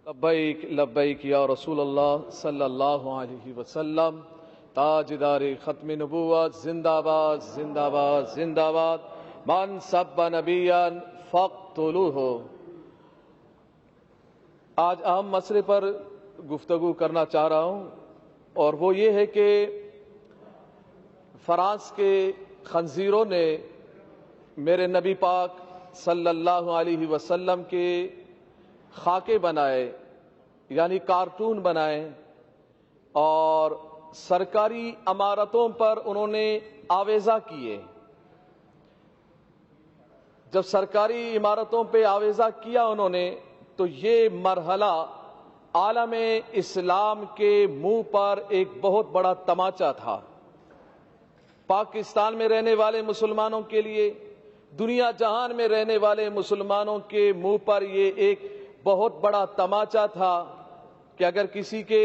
لبیک لبیک یا رسول اللہ صلی اللہ علیہ وسلم، تاجدار ختم نبوت، زندہ باد زندہ باد زندہ باد، من سب نبیا فاقتلوہ۔ آج اہم مسئلے پر گفتگو کرنا چاہ رہا ہوں، اور وہ یہ ہے کہ فرانس کے خنزیروں نے میرے نبی پاک صلی اللہ علیہ وسلم کے خاکے بنائے، یعنی کارٹون بنائے، اور سرکاری عمارتوں پر انہوں نے آویزہ کیے۔ جب سرکاری عمارتوں پہ آویزہ کیا انہوں نے، تو یہ مرحلہ عالم اسلام کے منہ پر ایک بہت بڑا تماچا تھا۔ پاکستان میں رہنے والے مسلمانوں کے لیے، دنیا جہان میں رہنے والے مسلمانوں کے منہ پر یہ ایک بہت بڑا تماچا تھا کہ اگر کسی کے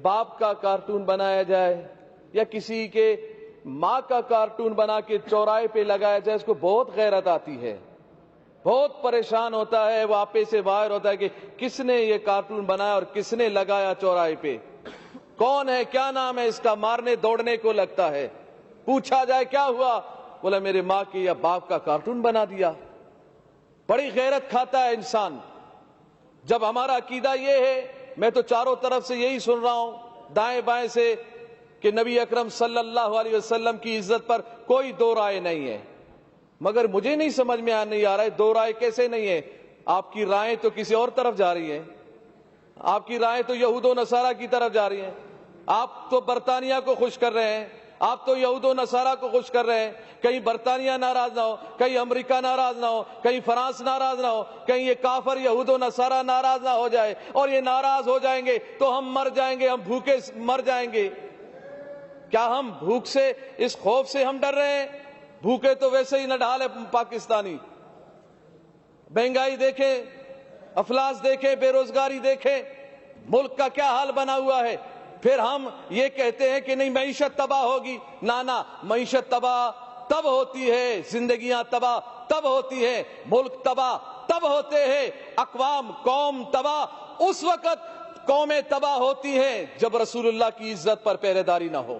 باپ کا کارٹون بنایا جائے یا کسی کے ماں کا کارٹون بنا کے چوراہے پہ لگایا جائے، اس کو بہت غیرت آتی ہے، بہت پریشان ہوتا ہے، وہ آپے سے باہر ہوتا ہے کہ کس نے یہ کارٹون بنایا اور کس نے لگایا چوراہے پہ، کون ہے، کیا نام ہے اس کا، مارنے دوڑنے کو لگتا ہے۔ پوچھا جائے کیا ہوا، بولا میرے ماں کے یا باپ کا کارٹون بنا دیا۔ بڑی غیرت کھاتا ہے انسان۔ جب ہمارا عقیدہ یہ ہے، میں تو چاروں طرف سے یہی سن رہا ہوں، دائیں بائیں سے، کہ نبی اکرم صلی اللہ علیہ وسلم کی عزت پر کوئی دو رائے نہیں ہے، مگر مجھے نہیں سمجھ میں نہیں آ رہا ہے دو رائے کیسے نہیں ہے۔ آپ کی رائیں تو کسی اور طرف جا رہی ہیں، آپ کی رائیں تو یہود و نصارہ کی طرف جا رہی ہیں۔ آپ تو برطانیہ کو خوش کر رہے ہیں، آپ تو یہود و نصارہ کو خوش کر رہے ہیں۔ کہیں برطانیہ ناراض نہ ہو، کہیں امریکہ ناراض نہ ہو، کہیں فرانس ناراض نہ ہو، کہیں یہ کافر یہود و نصارہ ناراض نہ ہو جائے، اور یہ ناراض ہو جائیں گے تو ہم مر جائیں گے، ہم بھوکے مر جائیں گے۔ کیا ہم بھوک سے، اس خوف سے ہم ڈر رہے ہیں؟ بھوکے تو ویسے ہی نہ ڈھال ہے پاکستانی۔ مہنگائی دیکھیں، افلاس دیکھیں، بے روزگاری دیکھیں، ملک کا کیا حال بنا ہوا ہے۔ پھر ہم یہ کہتے ہیں کہ نہیں معیشت تباہ ہوگی۔ نہ، معیشت تباہ تب ہوتی ہے، زندگیاں تباہ تب ہوتی ہیں، ملک تباہ تب ہوتے ہیں، اقوام قوم تباہ اس وقت قومیں تباہ ہوتی ہیں جب رسول اللہ کی عزت پر پہرے داری نہ ہو،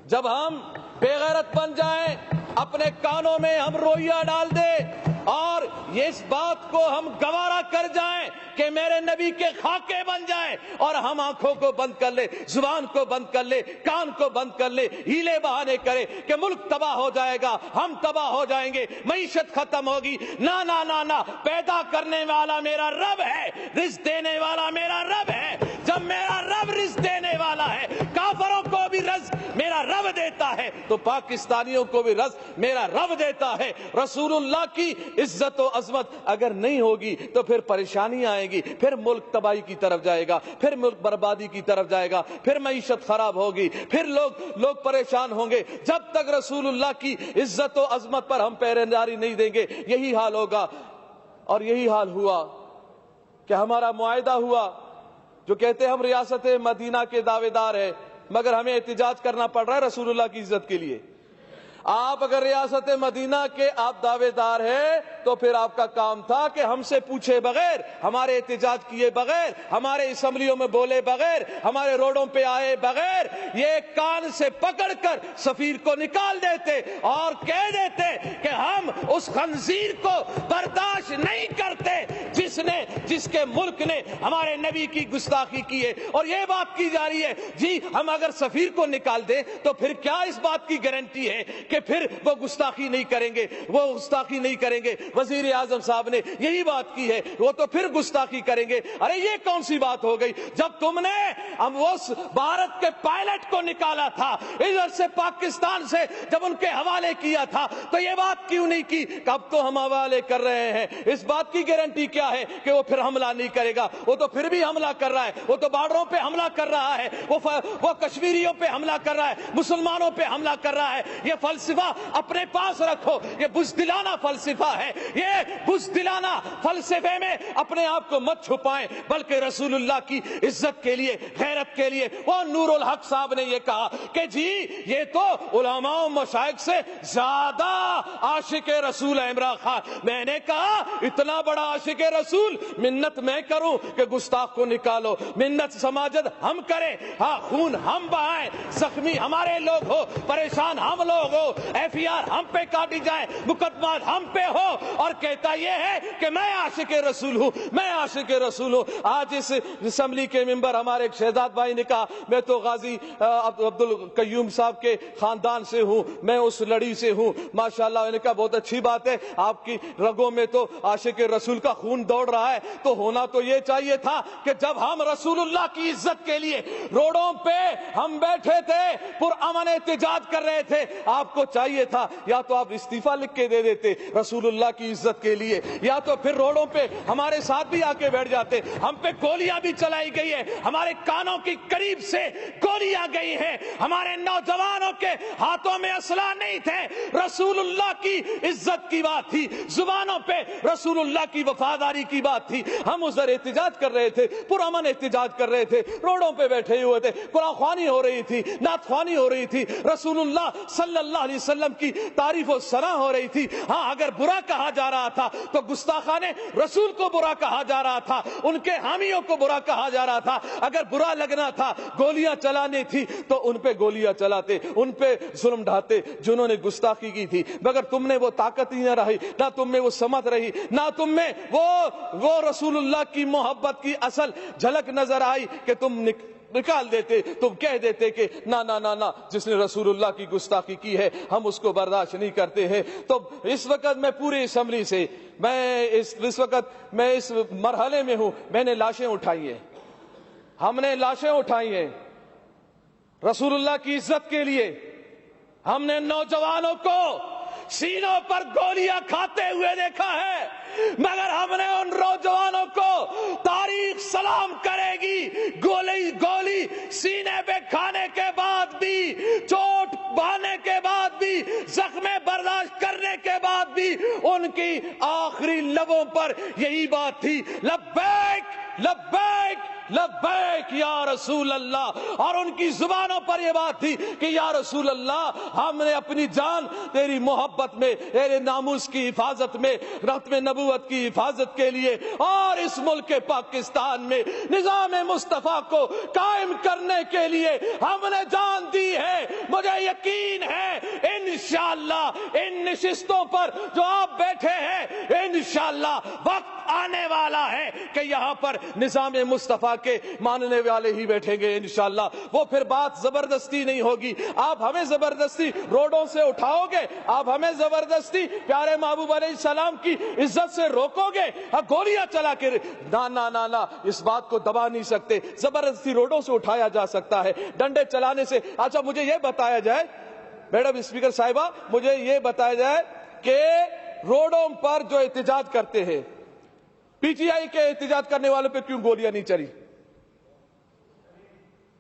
جب ہم بے غیرت بن جائیں، اپنے کانوں میں ہم روئیہ ڈال دیں اور اس بات کو ہم گوارا کر جائیں کہ میرے نبی کے خاکے بن جائیں، اور ہم آنکھوں کو بند کر لیں، زبان کو بند کر لیں، کان کو بند کر لیں، ہیلے بہانے کریں کہ ملک تباہ ہو جائے گا، ہم تباہ ہو جائیں گے، معیشت ختم ہوگی۔ نہ، پیدا کرنے والا میرا رب ہے، رزق دینے والا میرا رب ہے۔ جب میرا رب رزق دینے والا ہے، کافروں کو بھی رزق میرا رب دیتا ہے، تو پاکستانیوں کو بھی رزق میرا رب دیتا ہے۔ رسول اللہ کی عزت و عظمت اگر نہیں ہوگی تو پھر پریشانی آئے گی، پھر ملک تباہی کی طرف جائے گا، پھر ملک بربادی کی طرف جائے گا، پھر معیشت خراب ہوگی، پھر لوگ پریشان ہوں گے۔ جب تک رسول اللہ کی عزت و عظمت پر ہم پہرے داری نہیں دیں گے، یہی حال ہوگا۔ اور یہی حال ہوا کہ ہمارا معاہدہ ہوا، جو کہتے ہیں ہم ریاست مدینہ کے دعوے دار ہیں، مگر ہمیں احتجاج کرنا پڑ رہا ہے رسول اللہ کی عزت کے لیے۔ آپ اگر ریاست مدینہ کے آپ دعوے دار ہیں تو پھر آپ کا کام تھا کہ ہم سے پوچھے بغیر، ہمارے احتجاج کیے بغیر، ہمارے اسمبلیوں میں بولے بغیر، ہمارے روڈوں پہ آئے بغیر، یہ کان سے پکڑ کر سفیر کو نکال دیتے اور کہہ دیتے کہ ہم اس خنزیر کو برداشت نہیں کرتے جس کے ملک نے ہمارے نبی کی گستاخی کی ہے۔ اور یہ بات کی جا رہی ہے جی ہم اگر سفیر کو نکال دیں تو پھر کیا اس بات کی گارنٹی ہے کہ پھر وہ گستاخی نہیں کریں گے، وہ گستاخی نہیں کریں گے۔ وزیر اعظم صاحب نے یہی بات کی ہے، وہ تو پھر گستاخی کریں گے۔ ارے یہ کون سی بات ہو گئی؟ جب تم نے اس بھارت کے پائلٹ کو نکالا تھا ادھر سے پاکستان سے، جب ان کے حوالے کیا تھا تو یہ بات کیوں نہیں کی کہ اب تو ہم حوالے کر رہے ہیں؟ اس بات کی گارنٹی کیا ہے کہ وہ پھر حملہ نہیں کرے گا؟ وہ تو پھر بھی حملہ کر رہا ہے، وہ تو بارڈروں پہ حملہ کر رہا ہے، وہ کشمیریوں پہ حملہ کر رہا ہے، مسلمانوں پہ حملہ کر رہا ہے۔ یہ فلسفہ اپنے پاس رکھو، یہ بزدلانہ فلسفہ ہے، یہ بزدلانہ فلسفے میں اپنے آپ کو مت چھپائیں، بلکہ رسول اللہ کی عزت کے لیے، غیرت کے لیے وہ نور الحق صاحب نے یہ کہا کہ جی یہ تو علماء و مشائخ سے زیادہ عاشق رسول ہے عمران خان۔ میں نے کہا اتنا بڑا عاشق رسول منت میں کروں کہ گستاخ کو نکالو، منت سماجت ہم کریں، ہاں خون ہم بہائیں، زخمی ہمارے لوگ ہو، پریشان ہم لوگ ہو، ایف ای آر ہم پہ کاٹی جائے، مقدمات ہم پہ ہو، اور کہتا یہ ہے کہ میں عاشق رسول ہوں، میں عاشق رسول ہوں۔ آج اس اسمبلی کے ممبر ہمارے ایک شہزاد بھائی نے کہا میں تو غازی عبد القیوم صاحب کے خاندان سے ہوں، میں اس لڑی سے ہوں، ماشاءاللہ۔ میں نے کہا بہت اچھی بات ہے، آپ کی رگوں میں تو عاشق رسول کا خون دوڑ رہا ہے، تو ہونا تو یہ چاہیے تھا کہ جب ہم رسول اللہ کی عزت کے لیے روڈوں پہ ہم بیٹھے تھے، پرامن احتجاج کر رہے تھے، آپ کو چاہیے تھا یا تو آپ استعفیٰ لکھ کے دے دیتے رسول اللہ کی عزت کے لیے، یا تو پھر روڈوں پہ ہمارے ساتھ بھی آ کے بیٹھ جاتے۔ ہم پہ گولیاں بھی چلائی گئی ہے، ہمارے کانوں کی قریب سے گولیاں گئی ہیں، ہمارے نوجوانوں کے ہاتھوں میں اسلحہ نہیں تھے، رسول اللہ کی عزت کی بات تھی، زبانوں پہ رسول اللہ کی وفاداری کی بات تھی۔ ہم ادھر احتجاج کر رہے تھے، پرامن احتجاج کر رہے تھے، روڈوں پہ بیٹھے ہوئے تھے، قرآن خوانی ہو رہی تھی، نعت خوانی ہو رہی تھی، رسول اللہ صلی اللہ علیہ وسلم کی تعریف و ثنا ہو رہی تھی۔ ہاں اگر برا کہا جا رہا تھا تو گستاخان رسول کو برا کہا جا رہا تھا، ان کے حامیوں کو برا کہا جا رہا تھا۔ اگر برا لگنا تھا، گولیاں چلانی تھی تو ان پہ گولیاں چلاتے، ان پہ ظلم ڈھاتے جنہوں نے گستاخی کی تھی، مگر تم نے وہ طاقت ہی نہ رہی، نہ تم میں وہ سمت رہی، نہ تم میں وہ رسول اللہ کی محبت کی اصل جھلک نظر آئی کہ تم نکال دیتے، تم کہہ دیتے کہ نہ نہ نہ نہ، جس نے رسول اللہ کی گستاخی کی ہے ہم اس کو برداشت نہیں کرتے ہیں۔ تو اس وقت میں پوری اسمبلی سے اس وقت میں اس مرحلے میں ہوں، میں نے لاشیں اٹھائی ہیں، ہم نے لاشیں اٹھائی ہیں رسول اللہ کی عزت کے لیے، ہم نے نوجوانوں کو سینوں پر گولیاں کھاتے ہوئے دیکھا ہے، مگر ہم نے ان نوجوانوں کو تاریخ سلام کرے گی، گولی سینے پہ کھانے کے بعد بھی، چوٹ بہانے کے بعد بھی، زخم برداشت کرنے کے بعد بھی ان کی آخری لبوں پر یہی بات تھی، لبیک لبیک لبیک یا رسول اللہ، اور ان کی زبانوں پر یہ بات تھی کہ یا رسول اللہ ہم نے اپنی جان تیری محبت میں، تیرے ناموس کی حفاظت میں، ختم نبوت کی حفاظت کے لیے اور اس ملک پاکستان میں نظام مصطفیٰ کو قائم کرنے کے لیے ہم نے جان دی ہے۔ مجھے یقین ہے انشاءاللہ ان نشستوں پر جو آپ بیٹھے ہیں انشاءاللہ وقت آنے والا ہے کہ یہاں پر نظام مصطفیٰ کے ماننے والے ہی بیٹھیں گے انشاءاللہ۔ وہ پھر بات زبردستی نہیں ہوگی، آپ ہمیں زبردستی روڈوں سے اٹھاؤ گے، آپ ہمیں زبردستی پیارے محبوب علیہ السلام کی عزت سے روکو گے، گولیاں چلا کے نہ نہ نہ نہ، اس بات کو دبا نہیں سکتے، زبردستی روڈوں سے اٹھایا جا سکتا ہے، ڈنڈے چلانے سے۔ اچھا مجھے یہ بتایا جائے میڈم اسپیکر صاحبہ، مجھے یہ بتایا جائے کہ روڈوں پر جو احتجاج کرتے ہیں، پی ٹی آئی کے احتجاج کرنے والوں پہ کیوں گولیاں نہیں چلی؟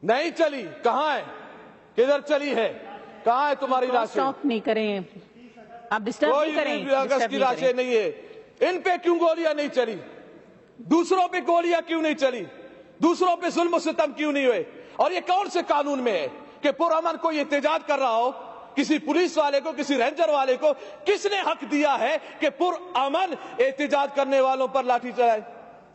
نہیں چلی، کہاں ہے؟ کدھر چلی ہے؟ کہاں ہے تمہاری لاشیں؟ اسٹاپ نہیں کریں آپ، ڈسٹرب نہیں کریں، کوئی اگست کی لاشیں نہیں ہے، ان پہ کیوں گولیاں نہیں چلی؟ دوسروں پہ گولیاں کیوں نہیں چلی؟ دوسروں پہ ظلم و ستم کیوں نہیں ہوئے؟ اور یہ کون سے قانون میں ہے کہ پرامن کوئی احتجاج کر رہا ہو، کسی پولیس والے کو، کسی رینجر والے کو کس نے حق دیا ہے کہ پرامن احتجاج کرنے والوں پر لاٹھی چلائے؟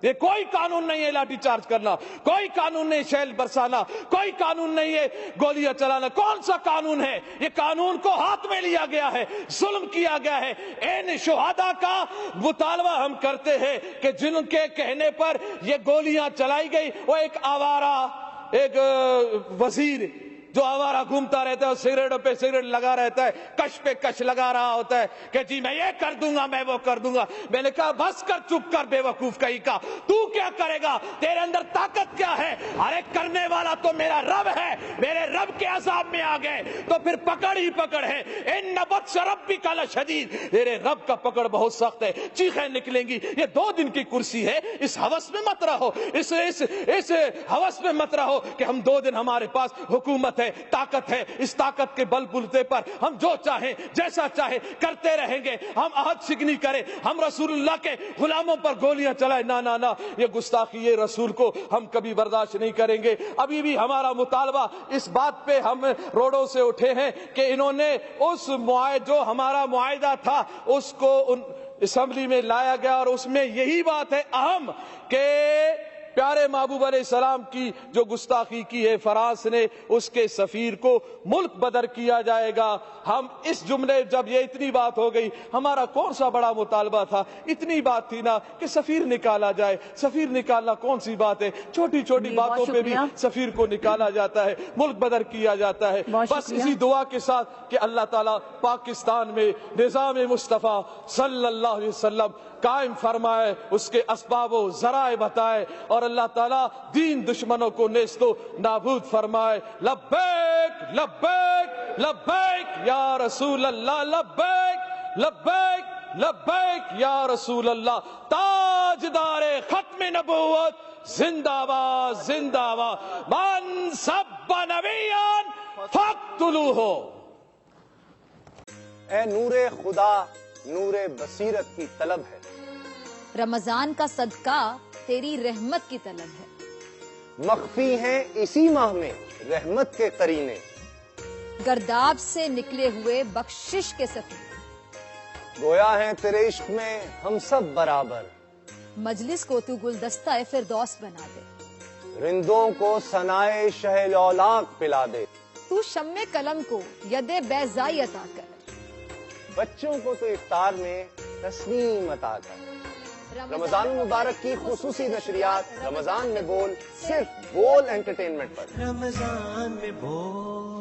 یہ کوئی قانون نہیں ہے لاٹھی چارج کرنا، کوئی قانون نہیں شیل برسانا، کوئی قانون نہیں ہے گولیاں چلانا۔ کون سا قانون ہے؟ یہ قانون کو ہاتھ میں لیا گیا ہے، ظلم کیا گیا ہے۔ ان شہداء کا مطالبہ ہم کرتے ہیں کہ جن کے کہنے پر یہ گولیاں چلائی گئی، وہ ایک آوارہ، ایک وزیر جو آوارہ گھومتا رہتا ہے، سگریٹوں پہ سگریٹ لگا رہتا ہے، کش پہ کش لگا رہا ہوتا ہے کہ جی میں یہ کر دوں گا، میں وہ کر دوں گا۔ میں نے کہا بس کر، چپ کر بے وقوف کہیں کا، تو کیا کرے گا؟ تیرے اندر طاقت کیا ہے؟ ارے کرنے والا تو میرا رب ہے، میرے رب کے عذاب میں آ گئے تو پھر پکڑ ہی پکڑ ہے۔ ان بطش ربک لشدید، تیرے رب کا پکڑ بہت سخت ہے، چیخیں نکلیں گی۔ یہ 2 دن کی کرسی ہے، اس ہوس میں مت رہو، اس ہوس میں مت رہو کہ ہم 2 دن ہمارے پاس حکومت ہے۔ ہے، طاقت ہے، اس طاقت کے بل بلتے پر ہم جو چاہیں جیسا چاہیں کرتے رہیں گے، ہم عہد شکنی کریں، ہم رسول اللہ کے غلاموں پر گولیاں چلائیں، نہ یہ گستاخی یہ رسول کو ہم کبھی برداشت نہیں کریں گے۔ ابھی بھی ہمارا مطالبہ اس بات پہ ہم روڈوں سے اٹھے ہیں کہ انہوں نے اس جو ہمارا معاہدہ تھا اس کو اسمبلی میں لایا گیا، اور اس میں یہی بات ہے اہم کہ پیارے محبوب علیہ السلام کی جو گستاخی کی ہے فرانس نے، اس کے سفیر کو ملک بدر کیا جائے گا۔ ہم اس جملے جب یہ اتنی بات ہو گئی، ہمارا کون سا بڑا مطالبہ تھا، اتنی بات تھی نا کہ سفیر نکالا جائے۔ سفیر نکالنا کون سی بات ہے، چھوٹی چھوٹی باتوں پہ بھی سفیر کو نکالا جاتا ہے، ملک بدر کیا جاتا ہے۔ بس اسی دعا کے ساتھ کہ اللہ تعالیٰ پاکستان میں نظام مصطفیٰ صلی اللہ علیہ وسلم قائم فرمائے، اس کے اسباب و ذرائع بتائے، اور اللہ تعالیٰ دین دشمنوں کو نیست و نابود فرمائے۔ لبیک لبیک لبیک یا رسول اللہ، لبیک لبیک لبیک یا رسول اللہ۔ تاجدار ختم نبوت زندہ باد زندہ باد، من سب نبیان فاقتلوہ۔ اے نور خدا، نور بصیرت کی طلب ہے، رمضان کا صدقہ تیری رحمت کی طلب ہے، مخفی ہیں اسی ماہ میں رحمت کے قرینے، گرداب سے نکلے ہوئے بخشش کے سفیر، گویا ہیں تیرے عشق میں ہم سب برابر، مجلس کو تو گلدستہ فردوس بنا دے، رندوں کو ثنائے شہ لولاک پلا دے، تو شمع قلم کو ید بیضائی عطا کر، بچوں کو تو افطار میں تسلیم عطا کر۔ رمضان المبارک کی خصوصی نشریات رمضان میں بول، صرف بول انٹرٹینمنٹ پر۔ رمضان میں بول